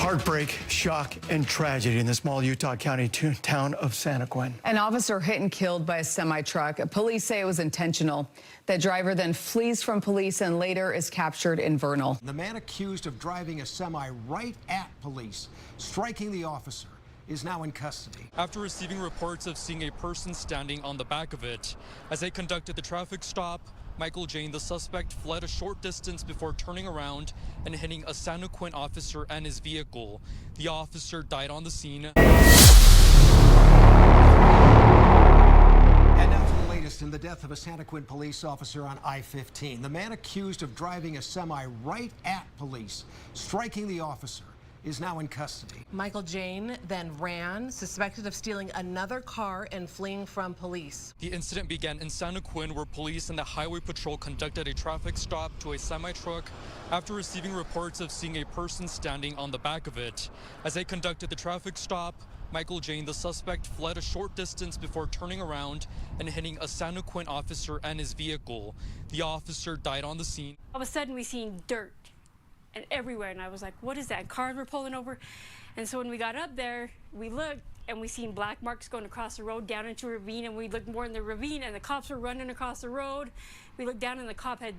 Heartbreak, shock, and tragedy in the small Utah County town of Santa Quin. An officer hit and killed by a semi-truck. Police say it was intentional. The driver then flees from police and later is captured in Vernal. The man accused of driving a semi right at police, striking the officer, is now in custody. After receiving reports of seeing a person standing on the back of it, as they conducted the traffic stop, Michael Jane, the suspect, fled a short distance before turning around and hitting a Santa Quin officer and his vehicle. The officer died on the scene. And now to the latest in the death of a Santa Quin police officer on I-15. The man accused of driving a semi right at police, striking the officer, is now in custody. Michael Jane then ran, suspected of stealing another car and fleeing from police. The incident began in Santa Quin, where police and the Highway Patrol conducted a traffic stop to a semi-truck after receiving reports of seeing a person standing on the back of it. As they conducted the traffic stop, Michael Jane, the suspect, fled a short distance before turning around and hitting a Santa Quin officer and his vehicle. The officer died on the scene. All of a sudden, we seen dirt and everywhere, and I was like, what is that? Cars were pulling over. And so when we got up there, we looked and we seen black marks going across the road down into a ravine, and we looked more in the ravine and the cops were running across the road. We looked down and the car had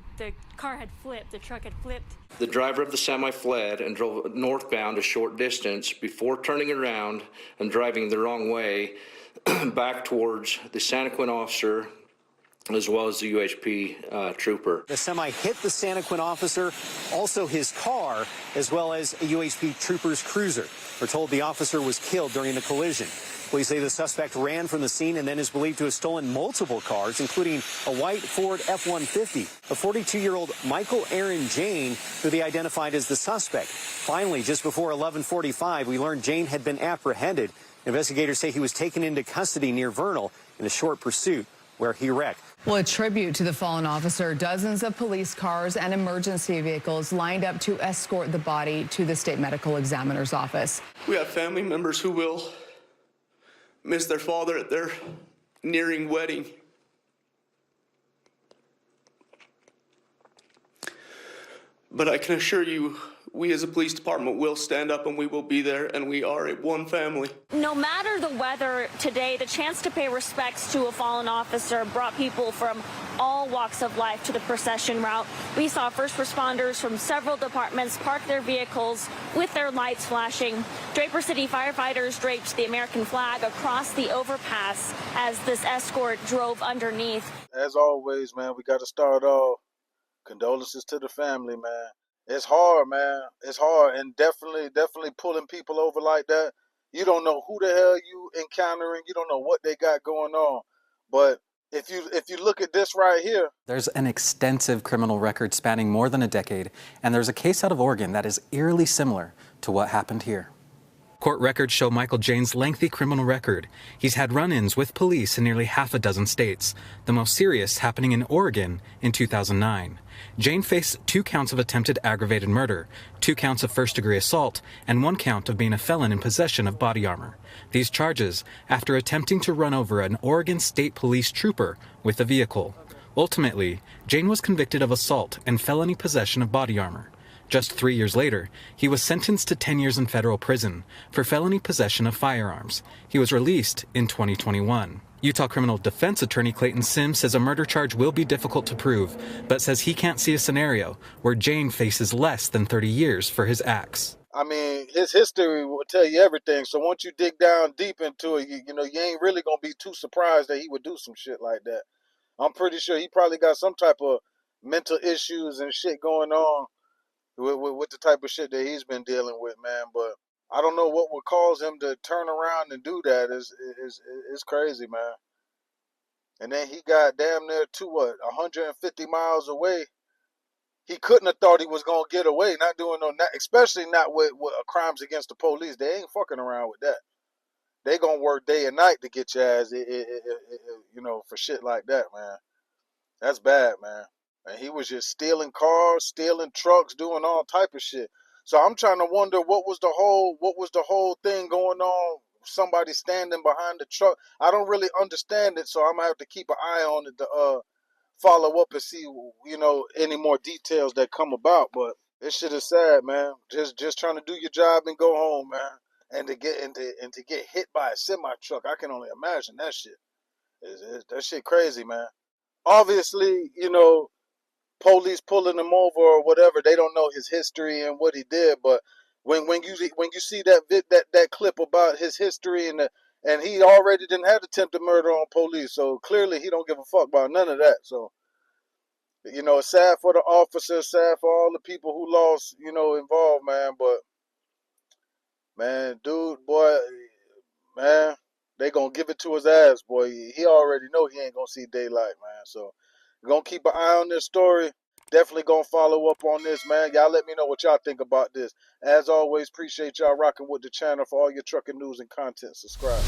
flipped, the truck had flipped. The driver of the semi fled and drove northbound a short distance before turning around and driving the wrong way back towards the Santa Quin officer as well as the UHP trooper. The semi hit the Santa Quin officer, also his car, as well as a UHP trooper's cruiser. We're told the officer was killed during the collision. Police say the suspect ran from the scene and then is believed to have stolen multiple cars, including a white Ford F-150. A 42-year-old Michael Aaron Jane, who they identified as the suspect. Finally, just before 11:45, we learned Jane had been apprehended. Investigators say he was taken into custody near Vernal in a short pursuit where he wrecked. Well, a tribute to the fallen officer. Dozens of police cars and emergency vehicles lined up to escort the body to the state medical examiner's office. We have family members who will miss their father at their nearing wedding. But I can assure you, we as a police department will stand up and we will be there, and we are one family. No matter the weather today, the chance to pay respects to a fallen officer brought people from all walks of life to the procession route. We saw first responders from several departments park their vehicles with their lights flashing. Draper City firefighters draped the American flag across the overpass as this escort drove underneath. As always, man, we got to start off. Condolences to the family, man. It's hard, man. It's hard, and definitely pulling people over like that. You don't know who the hell you encountering. You don't know what they got going on. But if you look at this right here, there's an extensive criminal record spanning more than a decade, and there's a case out of Oregon that is eerily similar to what happened here. Court records show Michael Jane's lengthy criminal record. He's had run-ins with police in nearly half a dozen states, the most serious happening in Oregon in 2009. Jane faced 2 counts of attempted aggravated murder, 2 counts of first-degree assault, and 1 count of being a felon in possession of body armor. These charges after attempting to run over an Oregon State Police trooper with a vehicle. Ultimately, Jane was convicted of assault and felony possession of body armor. Just 3 years later, he was sentenced to 10 years in federal prison for felony possession of firearms. He was released in 2021. Utah criminal defense attorney Clayton Sims says a murder charge will be difficult to prove, but says he can't see a scenario where Jane faces less than 30 years for his acts. I mean, his history will tell you everything. So once you dig down deep into it, you ain't really going to be too surprised that he would do some shit like that. I'm pretty sure he probably got some type of mental issues and shit going on with the type of shit that he's been dealing with, man. But I don't know what would cause him to turn around and do that. It's crazy, man. And then he got damn near 150 miles away. He couldn't have thought he was going to get away, not doing especially not with crimes against the police. They ain't fucking around with that. They going to work day and night to get your ass, for shit like that, man. That's bad, man. And he was just stealing cars, stealing trucks, doing all type of shit. So I'm trying to wonder what was the whole thing going on. Somebody standing behind the truck. I don't really understand it, so I'm gonna have to keep an eye on it to follow up and see any more details that come about. But This shit is sad, man. Just trying to do your job and go home, man. And to get hit by a semi truck, I can only imagine that shit. That shit crazy, man. Obviously, you know, police pulling him over or whatever, they don't know his history and what he did. But when you see that clip about his history and he already didn't have attempted murder on police, so clearly he don't give a fuck about none of that. So, you know, it's sad for the officer, sad for all the people who lost, you know, involved, man. But man, dude, boy, man, they gonna give it to his ass, boy. He already know he ain't gonna see daylight, man. So we're gonna keep an eye on this story. Definitely gonna follow up on this, man. Y'all let me know what y'all think about this. As always, appreciate y'all rocking with the channel. For all your trucking news and content, subscribe.